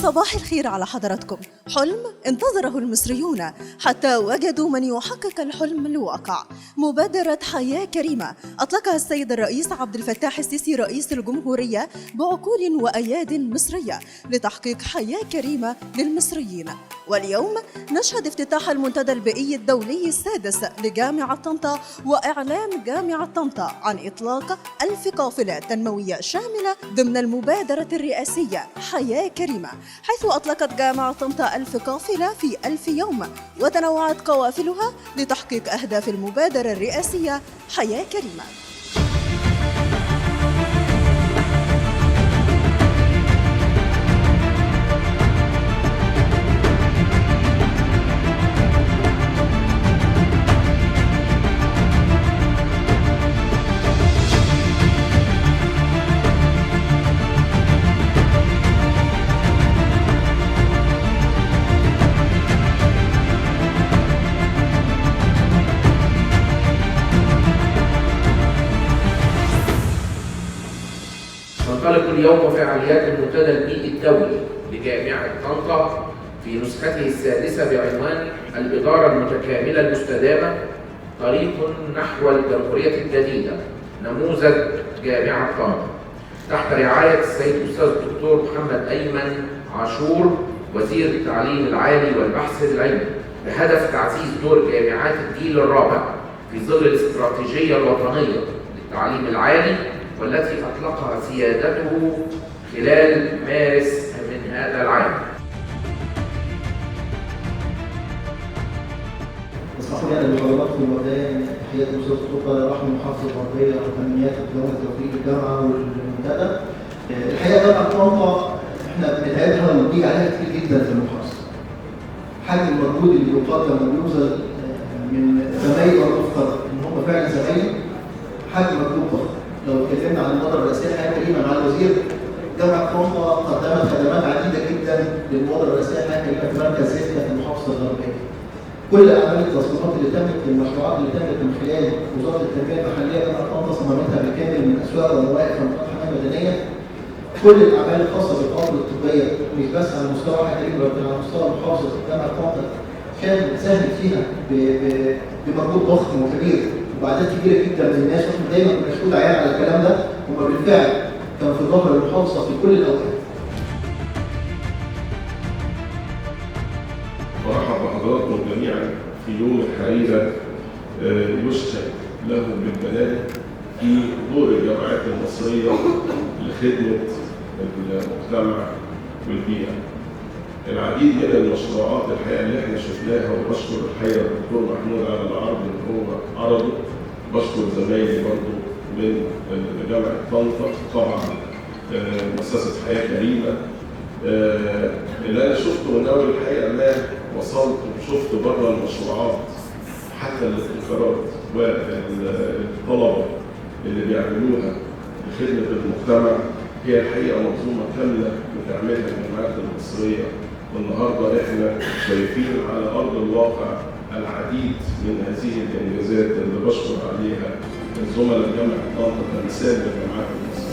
صباح الخير على حضراتكم. حلم انتظره المصريون حتى وجدوا من يحقق الحلم الواقع. مبادرة حياة كريمة أطلقها السيد الرئيس عبد الفتاح السيسي رئيس الجمهورية بعقول وأياد مصرية لتحقيق حياة كريمة للمصريين. واليوم نشهد افتتاح المنتدى البيئي الدولي السادس لجامعة طنطا وإعلان جامعة طنطا عن إطلاق 1000 قافلة تنموية شاملة ضمن المبادرة الرئاسية حياة كريمة، حيث أطلقت جامعة طنطا 1000 قافلة في 1000 يوم، وتنوعت قوافلها لتحقيق أهداف المبادرة الرئاسية حياة كريمة. تنطلق اليوم فعاليات المنتدى البيئي الدولي لجامعة طنطا في نسخته السادسة بعنوان الإدارة المتكاملة المستدامة طريق نحو الجمهورية الجديدة نموذج جامعة طنطا، تحت رعاية السيد الأستاذ الدكتور محمد أيمن عاشور وزير التعليم العالي والبحث العلمي، بهدف تعزيز دور جامعات الجيل الرابع في ظل الاستراتيجية الوطنية للتعليم العالي والتي أطلقها سيادته خلال مارس من هذا العام. اسمحوا لي ان بحضراتكم مبدئيا تحيات الاستاذ الدكتور رحمه محافظ الغربيه وفنيات الدوله توفيق الجامعه والمنتدى. الحقيقه جامعه طنطا احنا بنتعبها وبنيجي عليها كتير جدا في المحافظه. حجم المجهود اللي بيقدم وبيوصل من زمايل ونفترض ان هم فعلا زمايل حجم مجهود ضخم. لو اتكلمنا عن المبادره الرئاسيه حياه كريمه مع الوزير، جامعه طنطا قدمت خدمات عديده جدا للمبادره الرئاسيه حياه كريمه في مركز زيتنا في المحافظه الغربيه. كل اعمال التصميمات اللي تمت، المشروعات اللي تمت من خلال وزاره التنميه المحليه جامعه طنطا صممتها بالكامل من اسواق ومواقف ومنطقه حمايه مدنيه. كل الاعمال الخاصه بالقوافل الطبيه مش بس على مستوى حياه كريمه بل على مستوى محافظه جامعه طنطا كان ساهم فيها بمجهود ضخم وكبير وبعدد كبيره جدا من الناس، واحنا دايما بنشهد عيان على الكلام ده، هم بالفعل كانوا في ظهر المحافظه في كل الاوقات. برحب بحضراتكم جميعا في يوم الحقيقه يشهد له بالبلاد في دور الجامعات المصريه لخدمه المجتمع والبيئه. العديد من المشروعات الحقيقه اللي احنا شفناها، وبشكر الحقيقه الدكتور محمود على العرض اللي هو عرضه، بشكر زمايلي برضه من جامعه طنطا، طبعا مؤسسه حياه كريمه. اللي انا شفته من اول الحقيقه ما وصلت وشفت بره المشروعات حتى الابتكارات والطلبه اللي بيعملوها لخدمه المجتمع هي الحقيقه منظومه كامله بتعملها الجامعات المصريه. والنهارده احنا شايفين على ارض الواقع العديد من هذه الانجازات اللي بشكر عليها الزملاء جامعه طنطا كمثال للجامعات المصريه.